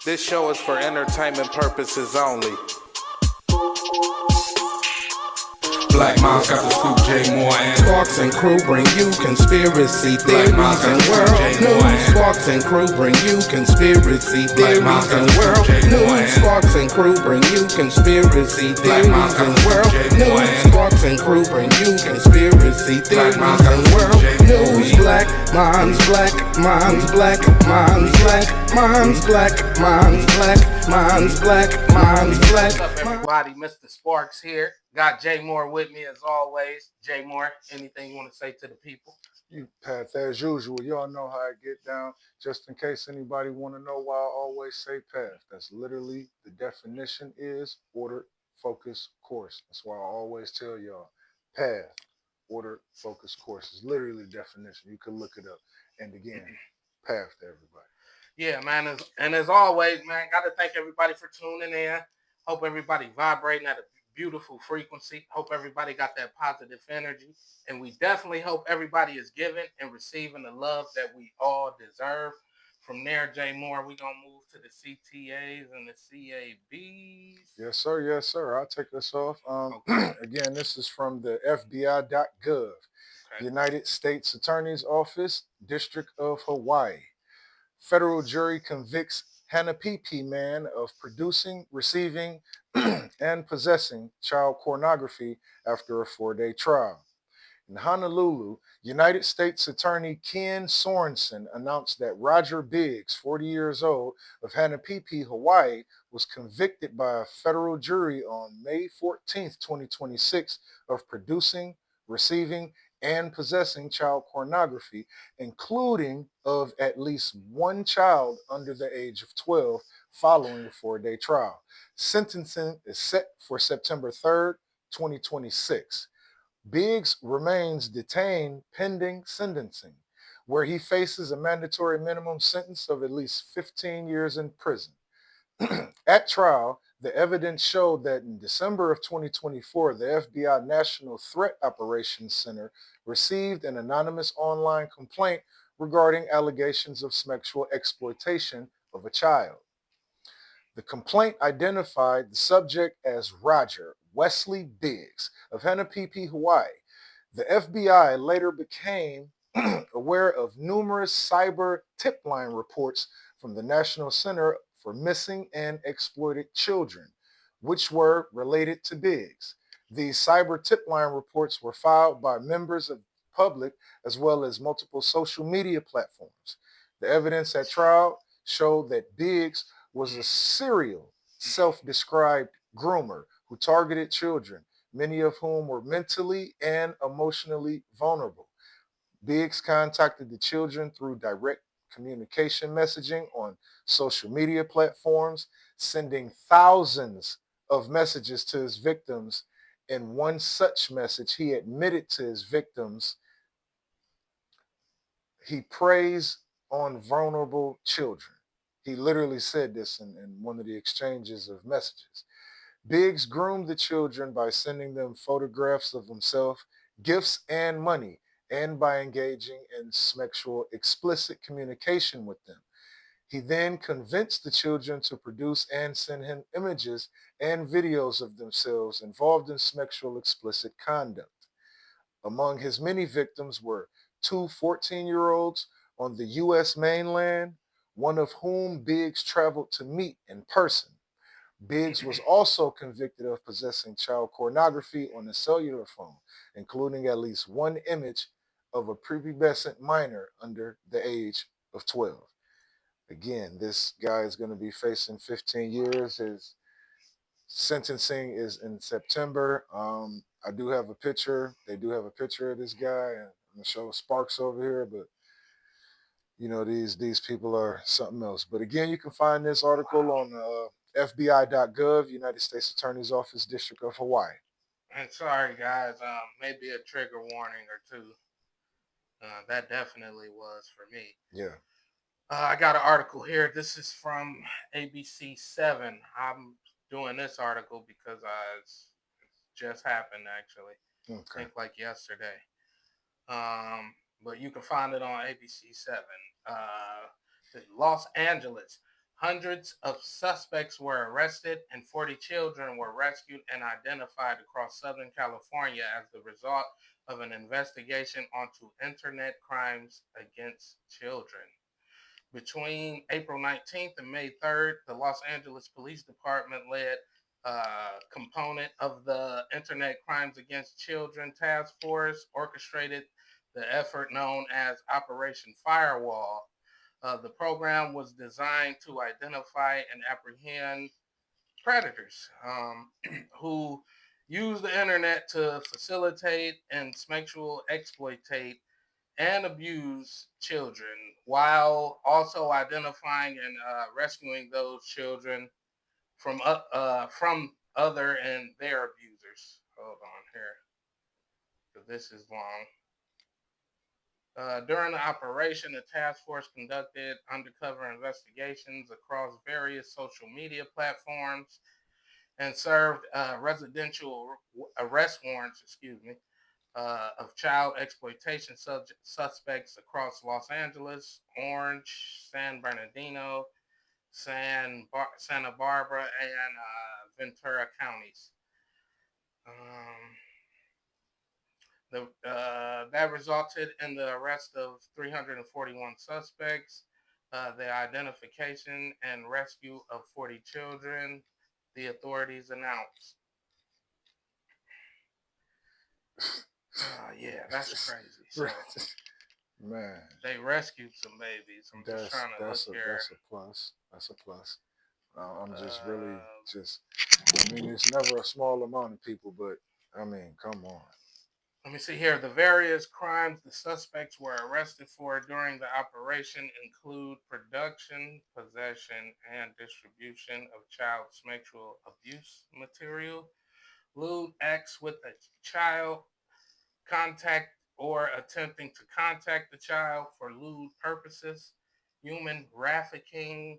This show is for entertainment purposes only. Black Moms got the scoop, J Moore and Sparks and crew bring you conspiracy theories and world news. Sparks and crew bring you conspiracy theories and world news. Sparks and crew bring you conspiracy theories and world news. Sparks and crew bring you conspiracy theories and world news. Black minds, black minds, black minds, black minds, black minds, black minds, black minds, black. What's up, everybody? Mr. Sparks here. Got Jay Moore with me as always. Jay Moore, anything you want to say to the people? You Path as usual. Y'all know how I get down. Just in case anybody want to know why I always say path. That's literally the definition is order, focus, course. That's why I always tell y'all path, order, focus, course is literally the definition. You can look it up. And again, path to everybody. Yeah, man. And as always, man, got to thank everybody for tuning in. Hope everybody vibrating at a beautiful frequency. Hope everybody got that positive energy. And we definitely hope everybody is giving and receiving the love that we all deserve. From there, Jay Moore, we're going to move to the CTAs and the CABs. Yes, sir. Yes, sir. I'll take this off. Okay. Again, this is from the FBI.gov. Okay. United States Attorney's Office, District of Hawaii. Federal jury convicts Hanapipi man of producing, receiving, and possessing child pornography after a 4-day trial. In Honolulu, United States Attorney Ken Sorensen announced that Roger Biggs, 40 years old, of Hanapipi, Hawaii, was convicted by a federal jury on May 14, 2026, of producing, receiving, and possessing child pornography, including of at least one child under the age of 12, following a 4-day trial. Sentencing is set for September 3rd, 2026. Biggs remains detained pending sentencing, where he faces a mandatory minimum sentence of at least 15 years in prison. At trial, the evidence showed that in December of 2024, the FBI National Threat Operations Center received an anonymous online complaint regarding allegations of sexual exploitation of a child. The complaint identified the subject as Roger Wesley Biggs of Hanapipi, Hawaii. The FBI later became aware of numerous cyber tip line reports from the National Center for Missing and Exploited Children, which were related to Biggs. These cyber tip line reports were filed by members of the public as well as multiple social media platforms. The evidence at trial showed that Biggs was a serial self-described groomer who targeted children, many of whom were mentally and emotionally vulnerable. Biggs contacted the children through direct communication messaging on social media platforms, sending thousands of messages to his victims. In one such message, he admitted to his victims he preys on vulnerable children. He literally said this in one of the exchanges of messages. Biggs groomed the children by sending them photographs of himself, gifts, and money, and by engaging in sexual explicit communication with them. He then convinced the children to produce and send him images and videos of themselves involved in sexual explicit conduct. Among his many victims were two 14-year-olds on the U.S. mainland, one of whom Biggs traveled to meet in person. Biggs was also convicted of possessing child pornography on a cellular phone, including at least one image of a prepubescent minor under the age of 12. Again, this guy is going to be facing 15 years. His sentencing is in September. I do have a picture. They do have a picture of this guy. And I'm going to show Sparks over here, but you know, these people are something else. But again, you can find this article on FBI.gov, United States Attorney's Office, District of Hawaii. And sorry, guys, maybe a trigger warning or two. That definitely was for me. Yeah. I got an article here. This is from ABC 7. I'm doing this article because it just happened, actually. Okay. I think like yesterday. But you can find it on ABC 7. Los Angeles. Hundreds of suspects were arrested and 40 children were rescued and identified across Southern California as the result of an investigation onto internet crimes against children. Between April 19th and May 3rd, the Los Angeles Police Department led component of the Internet Crimes Against Children Task Force orchestrated the effort known as Operation Firewall. The program was designed to identify and apprehend predators who use the internet to facilitate and sexual exploitate and abuse children, while also identifying and rescuing those children from other and their abusers. Hold on here, because this is long. During the operation, the task force conducted undercover investigations across various social media platforms and served residential arrest warrants, of child exploitation suspects across Los Angeles, Orange, San Bernardino, Santa Barbara, and Ventura counties. That resulted in the arrest of 341 suspects, the identification and rescue of 40 children, the authorities announced. Yeah, that's crazy. So, man, they rescued some babies. I'm just trying to look here. That's a plus. That's a plus. I'm just really I mean, it's never a small amount of people, but I mean, come on. Let me see here. The various crimes the suspects were arrested for during the operation include production, possession, and distribution of child sexual abuse material, lewd acts with a child, contact or attempting to contact the child for lewd purposes, human trafficking,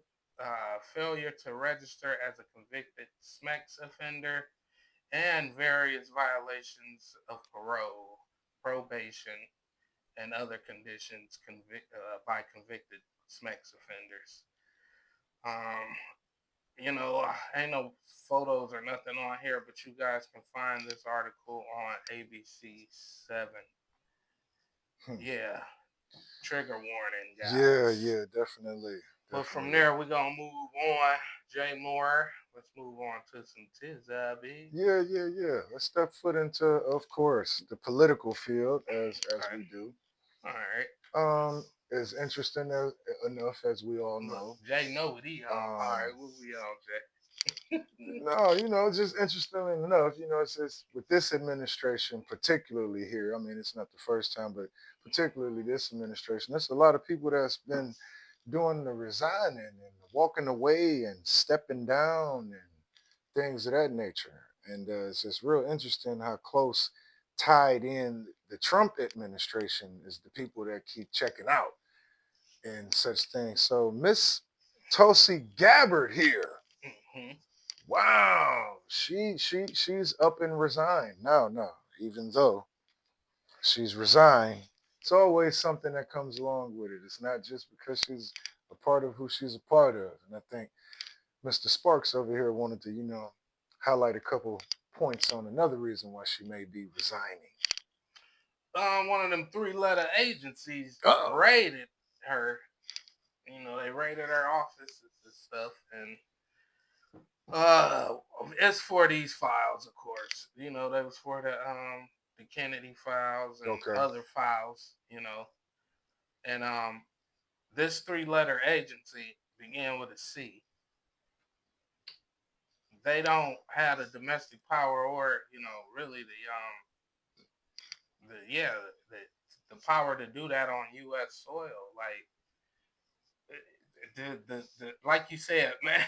failure to register as a convicted sex offender, and various violations of parole, probation, and other conditions by convicted sex offenders. Ain't no photos or nothing on here, but you guys can find this article on ABC 7. Yeah, trigger warning, guys. Yeah, definitely. But from there, we're going to move on. Jay Moore, let's move on to some Tizabby. Yeah. Let's step foot into, of course, the political field as Okay. we do. All right. As interesting enough as we all know. Jay know what he on. All right, what we on, Jay? No, just interestingly enough, it's just with this administration, particularly here. I mean, it's not the first time, but particularly this administration, there's a lot of people that's been doing the resigning and walking away and stepping down and things of that nature. And it's just real interesting how close tied in the Trump administration is the people that keep checking out and such things. So Miss Tulsi Gabbard here. Mm-hmm. Wow, she's up and resigned. No, even though she's resigned, it's always something that comes along with it. It's not just because she's a part of who she's a part of. And I think Mr. Sparks over here wanted to, highlight a couple points on another reason why she may be resigning. One of them 3-letter agencies raided her. They raided her offices and stuff, and it's for these files, of course. They was for the Kennedy files and other files, and this 3-letter agency began with a C. They don't have the domestic power or really the power to do that on U.S. soil. Like the like you said, man.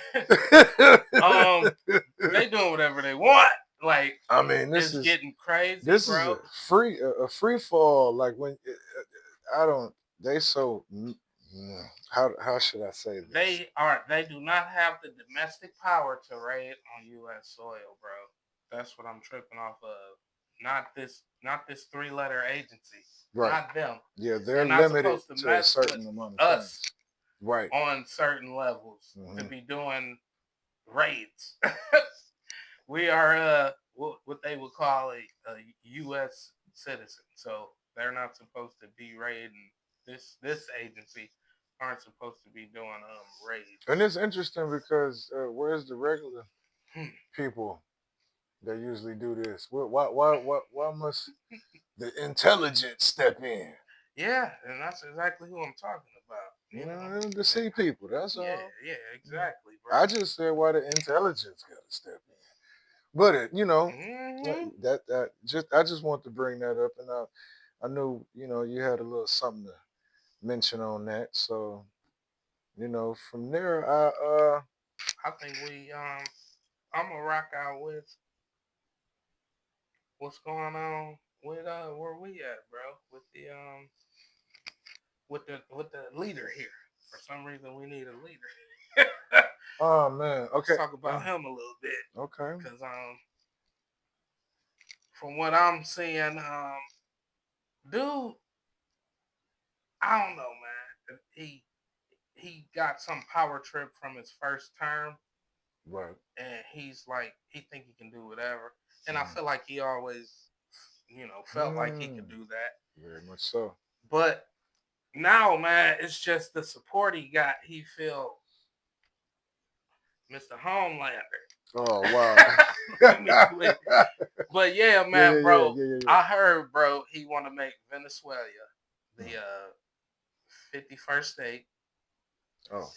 They doing whatever they want. Like, I mean, this is getting crazy. This bro. is a free fall. Like when they so. How should I say this? They do not have the domestic power to raid on U.S. soil, bro. That's what I'm tripping off of. Not this 3-letter agency. Right. Not them. Yeah, they're limited to a certain amount of us. things. Right. on certain levels to be doing raids. We are what they would call a U.S. citizen, so they're not supposed to be raiding this agency. Aren't supposed to be doing raids. And it's interesting because where's the regular people that usually do this? Why must the intelligence step in? Yeah, and that's exactly who I'm talking about. You know, To see people. That's yeah, all. yeah, exactly, bro. I just said why the intelligence got to step in. But Mm-hmm. that just I just want to bring that up, and I knew you had a little something to mention on that. So from there, I think I'm gonna rock out with what's going on with where we at, bro, with the leader here. For some reason, we need a leader. oh man, okay, Let's talk about him a little bit, okay, because from what I'm seeing, dude, I don't know, man. He got some power trip from his first term, right, and he's like he think he can do whatever, and I feel like he always, felt like he could do that. very much so. But now, man, it's just the support he got. He feel Mr. Homelander. Oh wow. Let me quit. But yeah, man, bro, yeah. I heard, bro, he want to make Venezuela the 51st state. Oh,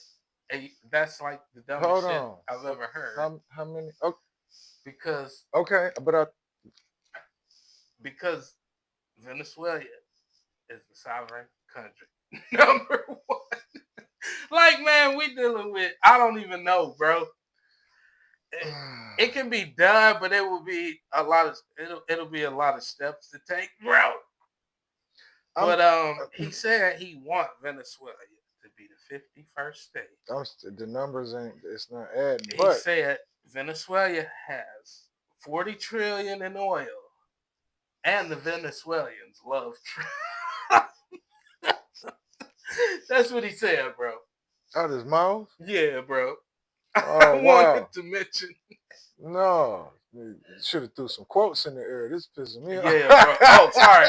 And that's like the dumbest hold shit on. I've ever heard. How many? Oh, Because okay, but because Venezuela is the sovereign country. Number one. Like, man, we dealing with, I don't even know, bro. It can be done, but it will be a lot of it'll be a lot of steps to take, bro. But he said he want Venezuela to be the 51st state. the numbers it's not adding. He But said Venezuela has 40 trillion in oil, and the Venezuelans love Trump. That's what he said, bro. out his mouth. Yeah, bro. Oh I wanted wow. to mention. No, should have threw some quotes in the air. This pissing me off. Yeah, bro. Oh, sorry.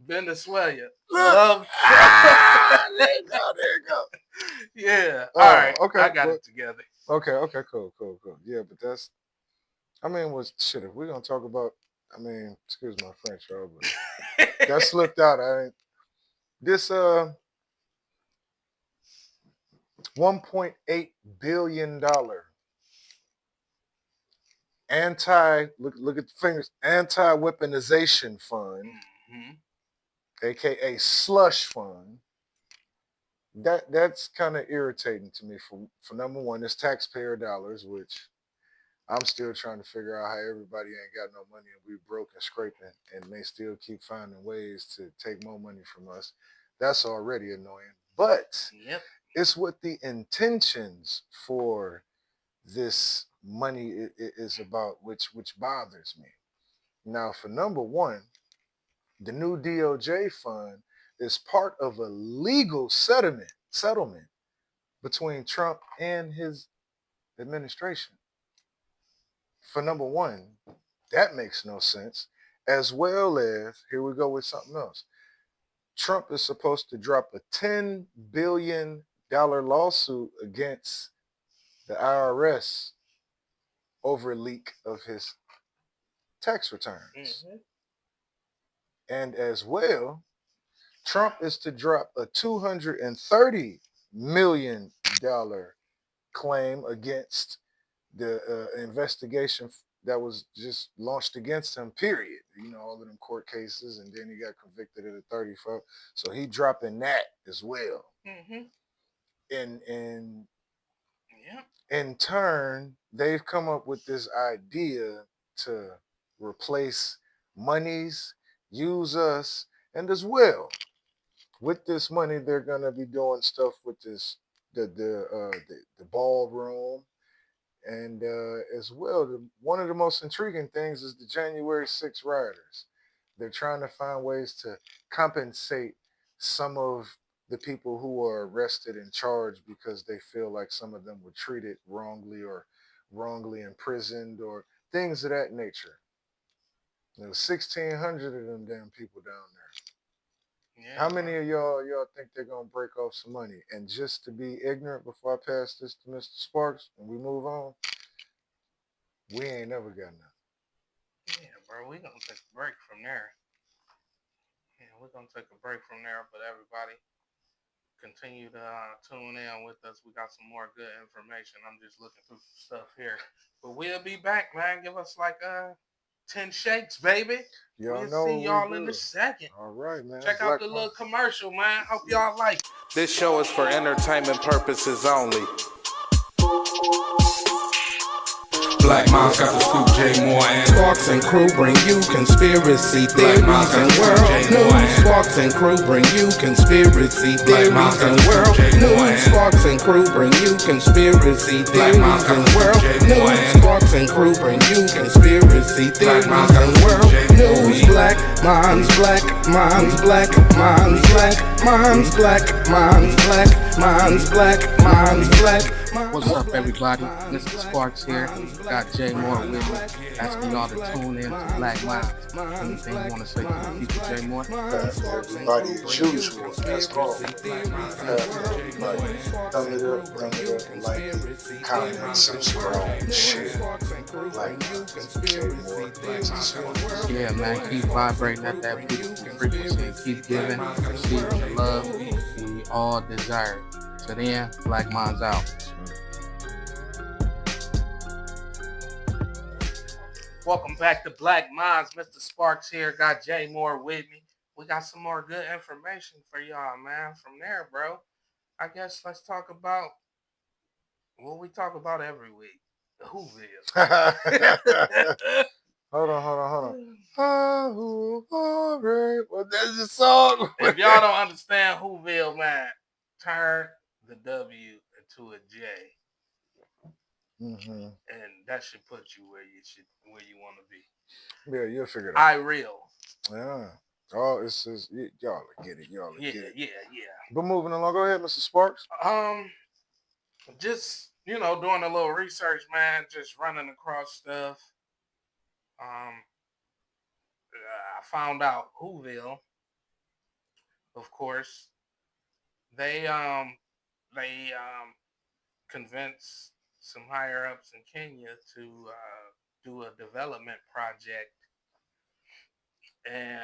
Venezuela love Trump. There you go. Yeah. Oh, All right. okay, I got it together. Okay, cool. Yeah, but that's. I mean, shit? If we're gonna talk about, excuse my French, y'all, but that slipped out. This $1.8 billion look at the fingers, anti-weaponization fund, aka slush fund. That's kind of irritating to me for number one, it's taxpayer dollars, which I'm still trying to figure out how everybody ain't got no money and we broke and scraping and they still keep finding ways to take more money from us. That's already annoying. But it's what the intentions for this money is about, which bothers me. Now, for number one, the new DOJ fund is part of a legal settlement between Trump and his administration. For number one, that makes no sense. As well as, here we go with something else. Trump is supposed to drop a $10 billion lawsuit against the IRS over a leak of his tax returns. And as well, Trump is to drop a $230 million claim against the investigation that was just launched against him, period. All of them court cases, and then he got convicted of the 34. So he dropping that as well. And in turn, they've come up with this idea to replace monies, use us, and as well, with this money, they're gonna be doing stuff with this the ballroom, and as well, one of the most intriguing things is the January 6th rioters. They're trying to find ways to compensate some of the people who are arrested and charged because they feel like some of them were treated wrongly or wrongly imprisoned or things of that nature. There was 1,600 of them damn people down there. Yeah, How many of y'all think they're gonna break off some money? And just to be ignorant before I pass this to Mr. Sparks and we move on, we ain't never got nothing. Yeah, bro, we're going to take a break from there. Yeah, we're going to take a break from there, but everybody continue to tune in with us. We got some more good information. I'm just looking through some stuff here. But we'll be back, man. Give us like 10 shakes, baby. Y'all We'll know see what y'all we in do. a second. All right, man. Check out the little commercial, man. Hope y'all like it. This show is for entertainment purposes only. Black Moms got the scoop, J Moore and Sparks and crew bring you conspiracy theories and world news. Sparks and crew bring you conspiracy theories and world news. Sparks and crew bring you conspiracy theories and world news. Sparks and crew bring you conspiracy theories and world news. Black minds, black minds, black minds, black minds, black minds, black minds, black minds, black. What's up, everybody? Mr. Sparks here. Got Jay Moore with me. Asking y'all to tune in to Black Minds. Anything you want to say to the people, Jay Moore? Everybody as usual, as always. Everybody, thumb it up, like, comment, subscribe, share. Like, Jay Moore, Yeah, man. Keep vibrating at that beautiful frequency and keep giving, receiving the love we all desire. So then, Black Minds out. Welcome back to Black Minds. Mr. Sparks here. Got Jay Moore with me. We got some more good information for y'all, man. From there, bro, I guess let's talk about what we talk about every week. The Whoville. Hold on. Oh, all right. Well, there's a song. If y'all don't understand Whoville, man, turn the W into a J. Mm-hmm. And that should put you where you want to be. Yeah, you'll figure it out. Real. Yeah. Oh, it's just y'all get it. Y'all get it. Yeah. But moving along, go ahead, Mr. Sparks. Just doing a little research, man. Just running across stuff. I found out Whoville, of course, they convinced some higher ups in Kenya to do a development project, and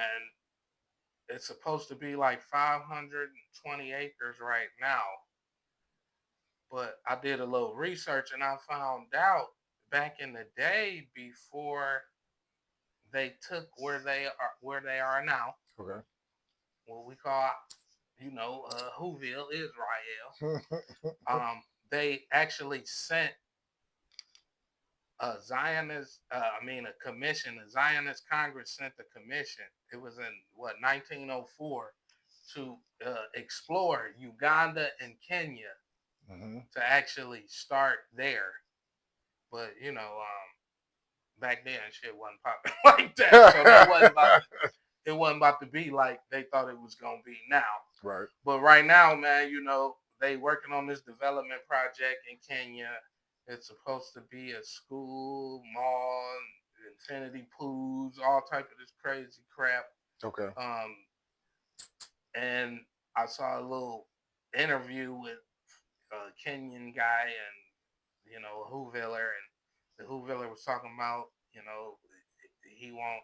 it's supposed to be like 520 acres right now. But I did a little research and I found out back in the day, before they took where they are now, Okay. what we call Whoville, Israel. They actually sent a commission. The Zionist Congress sent the commission. It was in 1904 to explore Uganda and Kenya, to actually start there. But back then shit wasn't popping like that, so it wasn't about to be like they thought it was gonna be now. Right. But right now, man, they working on this development project in Kenya. It's supposed to be a school, mall, infinity pools, all type of this crazy crap. Okay. And I saw a little interview with a Kenyan guy and a Whoviller, and the Whoviller was talking about he want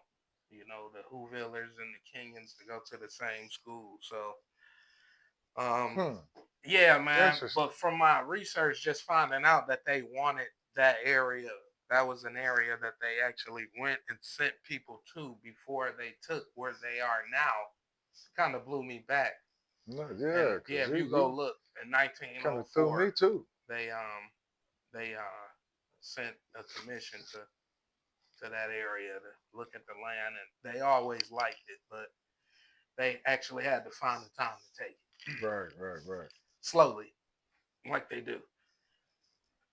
the Whovillers and the Kenyans to go to the same school. So yeah, man. But from my research, just finding out that they wanted that area, that was an area that they actually went and sent people to before they took where they are now, kind of blew me back. No, yeah. If you go look in 1904, kind of threw me too. They sent a commission to that area to look at the land, and they always liked it, but they actually had to find the time to take it. Right. Slowly, like they do.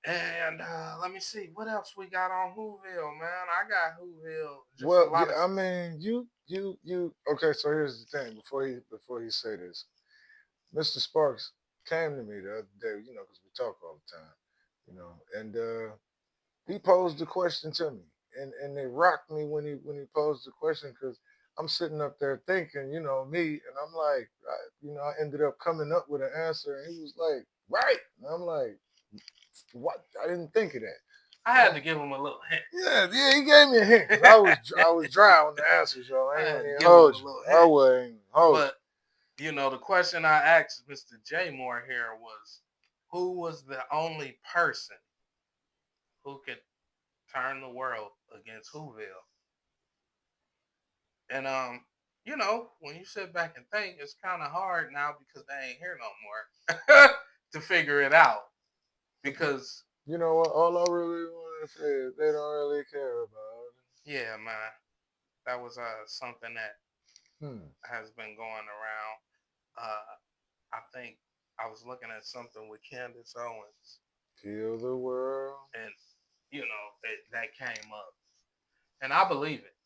And let me see what else we got on Whoville, man. I got Whoville. You. Okay, so here's the thing. Before he say this, Mr. Sparks came to me the other day, you know, because we talk all the time, you know, and he posed the question to me, and it rocked me when he posed the question because I'm sitting up there thinking, you know, me, and I'm like, I ended up coming up with an answer, and he was like, right, and I'm like, what? I didn't think of that. I had to give him a little hint. Yeah, he gave me a hint. 'Cause I was dry on the answers, yo. I I had ain't to even give him a hold you. little I hint. wasn't hold you. But you know, the question I asked Mr. J Moore here was, who was the only person who could turn the world against Whoville? And you know, when you sit back and think, it's kind of hard now because they ain't here no more to figure it out. Because You know what? All I really want to say is they don't really care about it. yeah, man, that was something that has been going around. I think I was looking at something with Candace Owens, Heal the world. and you know that came up, and I believe it.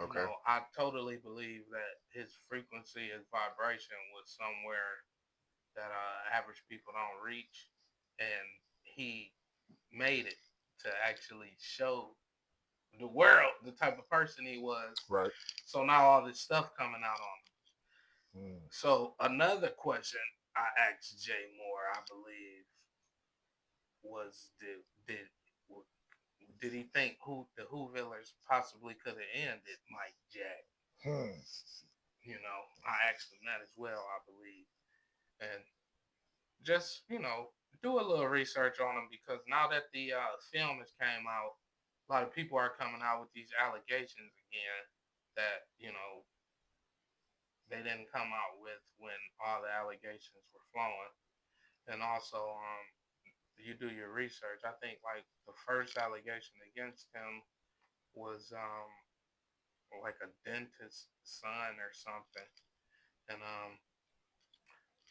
Okay. You know, I totally believe that his frequency, his vibration was somewhere that average people don't reach, and he made it to actually show the world the type of person he was. Right. So now all this stuff coming out on him. Mm. So another question I asked Jay Moore, I believe, was did he think who the Whovillers possibly could have ended Mike Jack? You know, I asked him that as well, I believe, and just do a little research on him because now that the film has came out, a lot of people are coming out with these allegations again that they didn't come out with when all the allegations were flowing. And also, you do your research. I think like the first allegation against him was like a dentist's son or something, and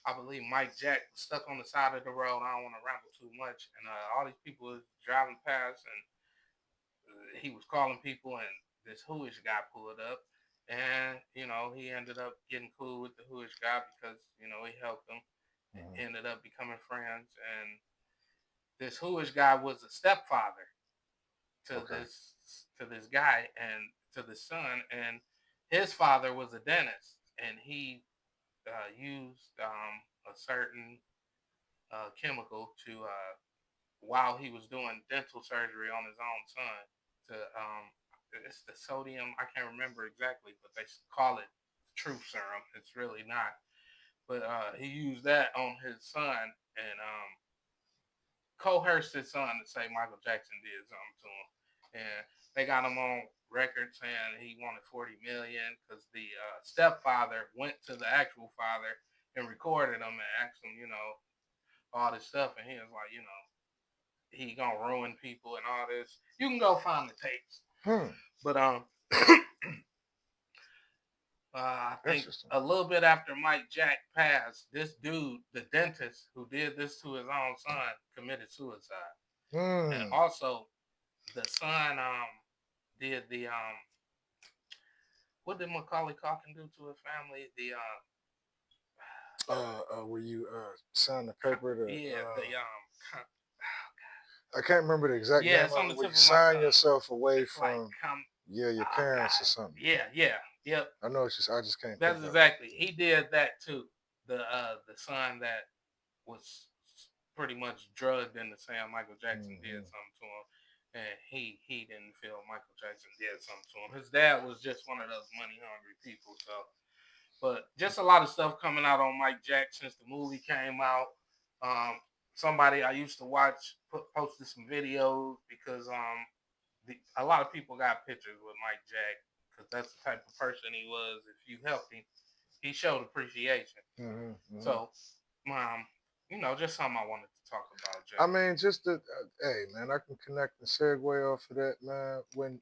I believe Mike Jack was stuck on the side of the road. I don't want to ramble too much, and all these people was driving past, and he was calling people, and this Whoish guy pulled up, and he ended up getting cool with the Whoish guy because he helped him, and ended up becoming friends, and this Whoish guy was a stepfather to this guy and to the son, and his father was a dentist, and he used a certain chemical to while he was doing dental surgery on his own son to it's the sodium, I can't remember exactly, but they call it truth serum. It's really not, but he used that on his son and coerced his son to say Michael Jackson did something to him, and they got him on record saying he wanted 40 million because the stepfather went to the actual father and recorded him and asked him, all this stuff, and he was like, he gonna ruin people and all this. You can go find the tapes. But I think a little bit after Mike Jack passed, this dude, the dentist who did this to his own son, committed suicide. And also, the son did the what did Macaulay Culkin do to his family? The where you sign the paper to I can't remember the exact name. It's on the tip where you of my sign tongue. yourself away It's from your parents or something. Yep. I know I just can't. That's exactly. He did that too. The son that was pretty much drugged into saying Michael Jackson did something to him, and he didn't feel Michael Jackson did something to him. His dad was just one of those money hungry people. So, but just a lot of stuff coming out on Mike Jack since the movie came out. Somebody I used to watch posted some videos because a lot of people got pictures with Mike Jack because that's the type of person he was. If you helped him, he showed appreciation. So, just something I wanted to talk about, Jay. I mean, just hey, man, I can connect and segue off of that, man. When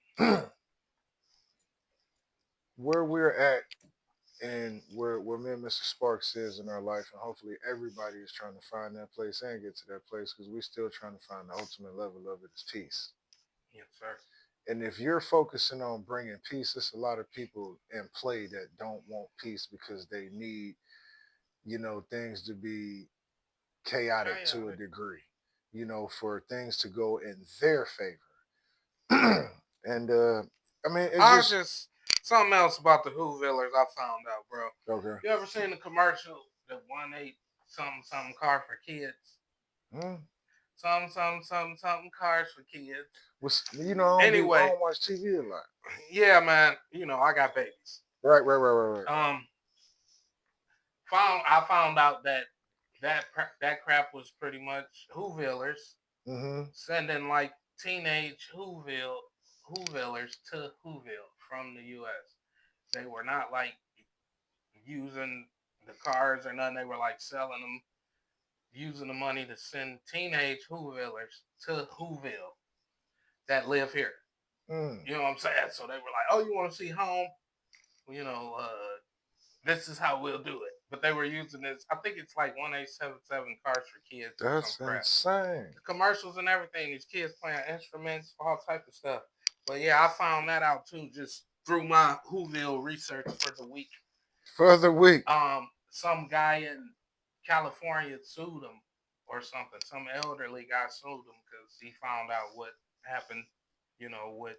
where we're at and where me and Mr. Sparks is in our life, and hopefully everybody is trying to find that place and get to that place because we're still trying to find the ultimate level of it is peace. Yes, sir. And if you're focusing on bringing peace, there's a lot of people in play that don't want peace because they need things to be chaotic to a degree, for things to go in their favor. And I mean, it I just just something else about the Whovillers I found out, bro. okay. You ever seen the commercial, the 1-8 something car for kids? Mm. Something cars for kids. I don't Anyway, watch TV a lot. yeah, man. I got babies. Right. I found out that crap was pretty much Whovillers sending like teenage Whovillers to Whoville from the U.S. They were not like using the cars or nothing. They were like selling them, using the money to send teenage Whovillers to Whoville that live here. Mm. You know what I'm saying? So they were like, "Oh, you want to see home? This is how we'll do it." But they were using this. I think it's like 1877 cars for kids. That's some crap. insane. The commercials and everything. These kids playing instruments, all type of stuff. But yeah, I found that out too, just through my Whoville research for the week. For the week. Some guy in California sued him or something. Some elderly guy sued him because he found out what happened, with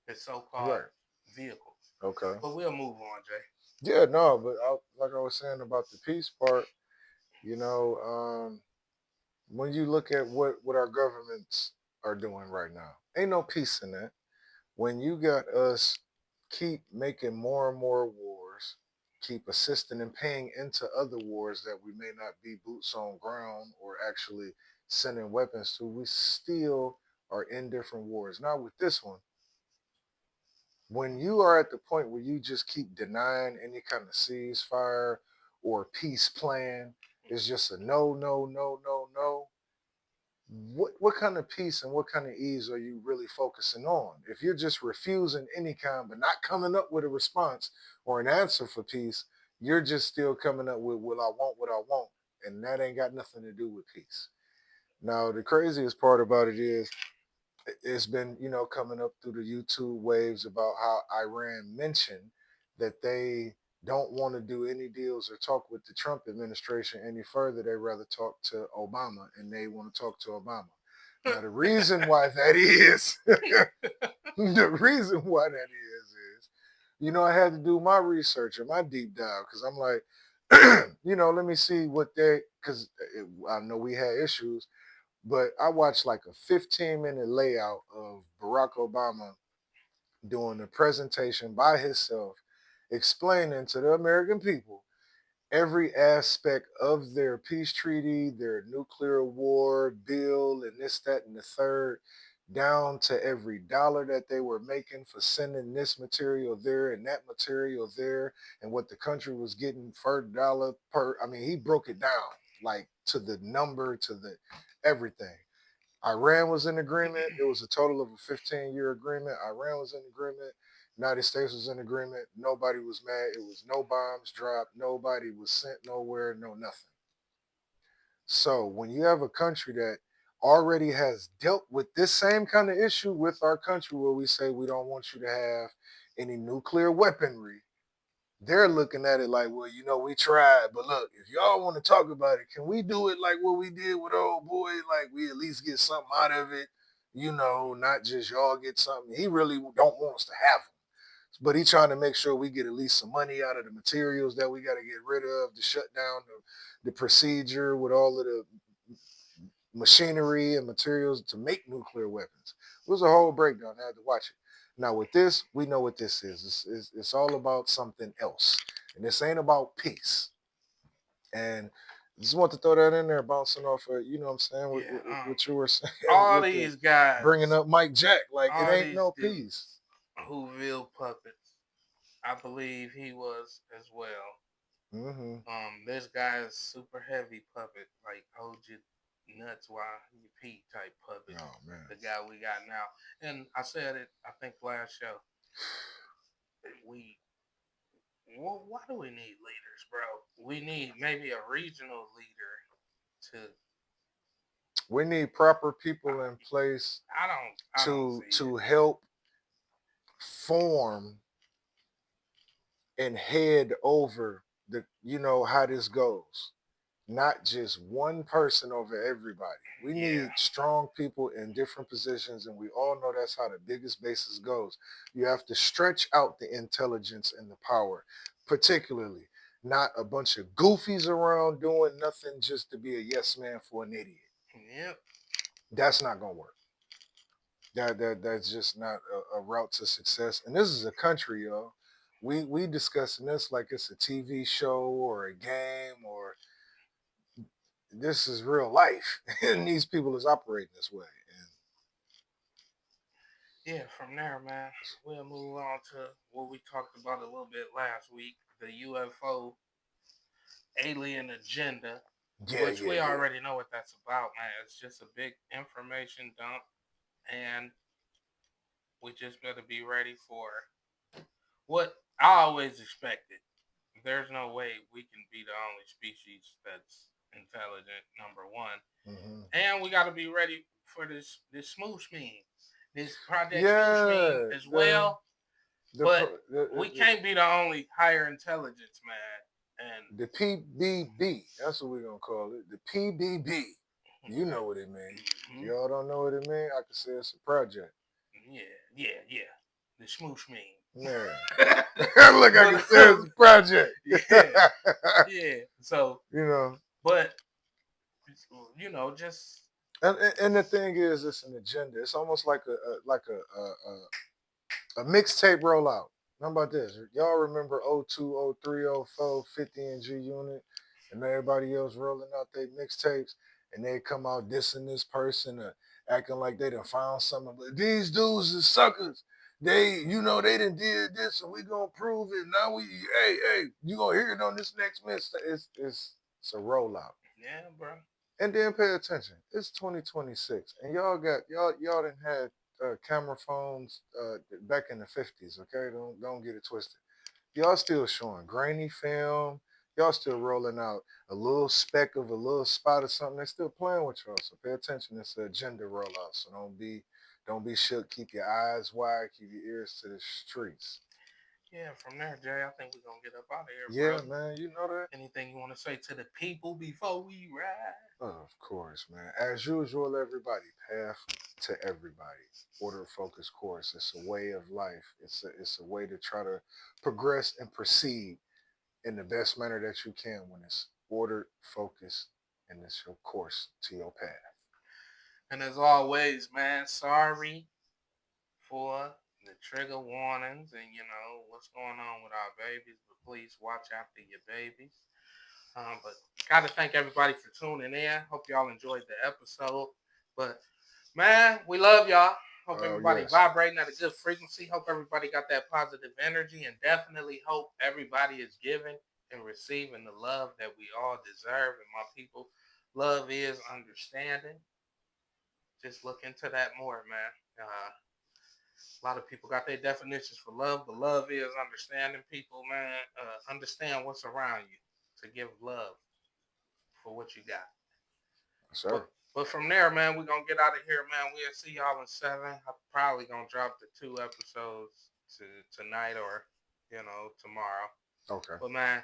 his so-called vehicle. Okay. But we'll move on, Jay. Yeah, no, but like I was saying about the peace part, when you look at what our governments are doing right now, ain't no peace in that. When you got us keep making more and more wars, keep assisting and paying into other wars that we may not be boots on ground or actually sending weapons to, we still are in different wars. Now with this one, when you are at the point where you just keep denying any kind of ceasefire or peace plan, it's just a no, no, no, no, no. What kind of peace and what kind of ease are you really focusing on? If you're just refusing any kind but not coming up with a response or an answer for peace, you're just still coming up with, well, I want what I want. And that ain't got nothing to do with peace. Now, the craziest part about it is it's been, coming up through the YouTube waves about how Iran mentioned that they don't want to do any deals or talk with the Trump administration any further. They rather talk to Obama, and they want to talk to Obama. Now, the reason why that is, I had to do my research and my deep dive because I'm like, let me see because I know we had issues. But I watched like a 15-minute layout of Barack Obama doing a presentation by himself, explaining to the American people every aspect of their peace treaty, their nuclear war bill, and this, that, and the third, down to every dollar that they were making for sending this material there and that material there, and what the country was getting per dollar per. I mean, he broke it down like to the number, to the everything. Iran was in agreement. It was a total of a 15-year agreement. Iran was in agreement. United States was in agreement. Nobody was mad. It was no bombs dropped. Nobody was sent nowhere. No nothing. So when you have a country that already has dealt with this same kind of issue with our country, where we say we don't want you to have any nuclear weaponry, they're looking at it like, well, we tried, but look, if y'all want to talk about it, can we do it like what we did with old boy? Like we at least get something out of it, not just y'all get something. He really don't want us to have them, but he trying to make sure we get at least some money out of the materials that we got to get rid of to shut down the procedure with all of the machinery and materials to make nuclear weapons. It was a whole breakdown. I had to watch it. Now with this, we know what this is. It's all about something else. And this ain't about peace. And just want to throw that in there, bouncing off of, what I'm saying, what you were saying. All these guys. Bringing up Mike Jack, like it ain't no peace. Whoville puppets. I believe he was as well. Mm-hmm. This guy is super heavy puppet, like hold you nuts while you pee type puppet. Oh man. The guy we got now. And I said it, I think last show. Why do we need leaders, bro? We need maybe a regional leader we need proper people in place to help form and head over you know how this goes. Not just one person over everybody. We need strong people in different positions, and we all know that's how the biggest basis goes. You have to stretch out the intelligence and the power, particularly not a bunch of goofies around doing nothing just to be a yes man for an idiot. Yep. That's not gonna work. That's just not a route to success. And this is a country, yo. We discussing this like it's a TV show or a game, or this is real life, and these people is operating this way. And Yeah, from there, man, we'll move on to what we talked about a little bit last week, the UFO alien agenda, which we already know what that's about, man. It's just a big information dump, and we just better be ready for what I always expected. There's no way we can be the only species that's intelligent, number one. And we got to be ready for this smoosh meme, this Project Smoosh meme as well. But we can't be the only higher intelligence, man. And the PBB, that's what we're going to call it. The PBB. You know what it means. Y'all don't know what it means? I can say it's a project. Yeah. The smoosh meme. Man. Look, I can say it's a project. Yeah. So, you know. But, you know, just. And the thing is, it's an agenda. It's almost like a mixtape rollout. How about this? Y'all remember 02, 03, 04, 50 and G Unit, and everybody else rolling out their mixtapes, and they come out dissing this person, acting like they done found something. But these dudes is suckers. They done did this, and we gonna prove it. Now hey, you gonna hear it on this next mixtape. It's a rollout. Yeah, bro. And then pay attention. It's 2026, and y'all done had camera phones back in the 50s. Okay, don't get it twisted. Y'all still showing grainy film. Y'all still rolling out a little speck of a little spot or something. They're still playing with y'all. So pay attention. It's an agenda rollout. So don't be shook. Keep your eyes wide. Keep your ears to the streets. Yeah, from there, Jay, I think we're going to get up out of here, bro. Yeah, man, you know that. Anything you want to say to the people before we ride? Oh, of course, man. As usual, everybody, path to everybody. Order, focus, course. It's a way of life. It's a way to try to progress and proceed in the best manner that you can when it's ordered, focused, and it's your course to your path. And as always, man, sorry for the trigger warnings and, you know, what's going on with our babies, but please watch after your babies. But got to thank everybody for tuning in. Hope y'all enjoyed the episode. But, man, we love y'all. Hope everybody vibrating at a good frequency. Hope everybody got that positive energy, and definitely hope everybody is giving and receiving the love that we all deserve. And my people, love is understanding. Just look into that more, man. A lot of people got their definitions for love, but love is understanding. People, man, understand what's around you to give love for what you got. Sure. But from there, man, we're going to get out of here, man. We'll see y'all in 7. I'm probably going to drop the 2 episodes tonight or, you know, tomorrow. Okay. But, man,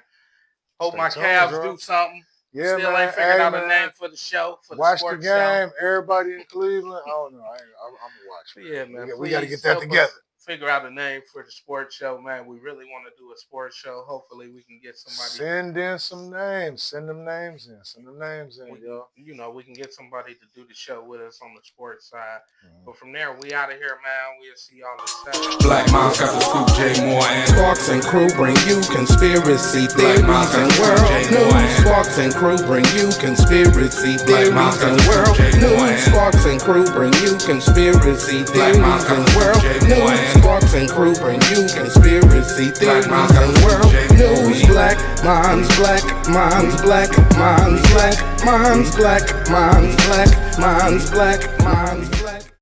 hope my Cavs do something. Yeah, Still man. ain't figured out a name for the show. Watch the game. Everybody in Cleveland. I don't know. I'm going to watch it. Yeah, man. We got to get that together. Figure out a name for the sports show, man. We really want to do a sports show. Hopefully, we can get somebody. Send in some names. Send them names in. Yo. You know, we can get somebody to do the show with us on the sports side. But from there, we out of here, man. We'll see y'all in 7. Black Moms got the scoop, J Moore and Sparks and crew bring you conspiracy theories and world news. Sparks and crew bring you conspiracy theories and world news. Sparks and crew bring you conspiracy theories and world news. Sparks and crew bring you conspiracy theories and world news. Black minds, black minds, black minds, black minds, black minds, black minds, black minds, black minds.